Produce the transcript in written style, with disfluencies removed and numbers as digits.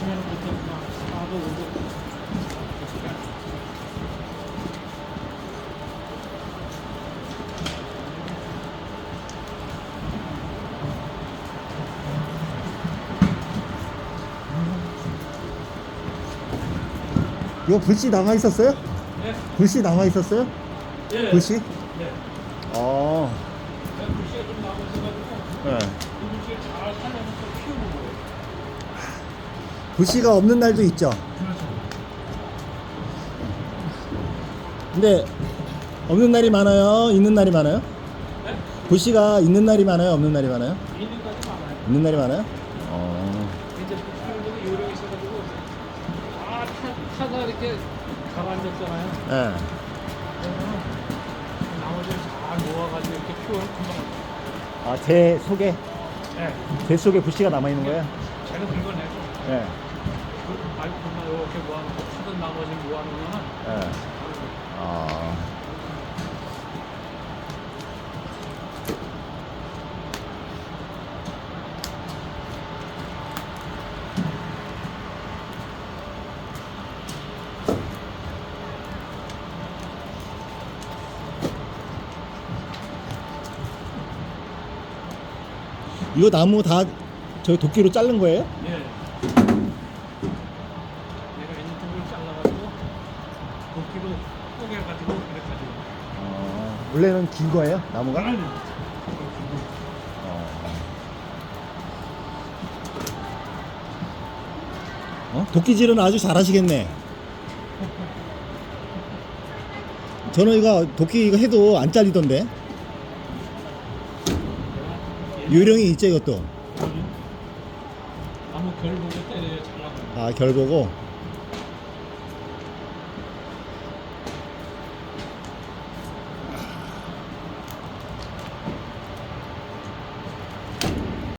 아침에는 그렇게 막 4도 5도. 이거 불씨 남아 있었어요? 네. 불씨 남아 있었어요? 예. 불씨? 네. 어. 불씨가 좀 남아있어가지고 네. 이 불씨를 잘 살려서 키우는 거예요. 불씨가 없는 날도 있죠. 그렇죠. 근데 없는 날이 많아요? 있는 날이 많아요? 네? 불씨가 있는 날이 많아요? 없는 날이 많아요? 있는 까지 많아요. 있는 날이 많아요? 어. 이제 키우는 요령이 있어가지고 타가 이렇게 가라앉았잖아요. 네. 그러면 나머지를 잘 모아가지고 이렇게 키우면 금방 나요. 아, 제 속에, 네. 제 속에 불씨가 남아 있는 거예요? 제가 긁어내고 네. 말고 이렇게 모아놓고 타던 나머지 모아놓으면 네. 아. 이거 나무 다 저기 도끼로 자른 거예요? 예. 얘가 왼쪽을 잘라가지고 도끼로 쪼개가지고 이렇게 가지고. 원래는 긴 거예요? 나무가? 아니. 도끼질은 아주 잘하시겠네. 저는 이거 도끼 이거 해도 안 잘리던데. 요령이 있죠 이것도. 나무 결 보고 때려야 잘 나가요. 아, 결 보고.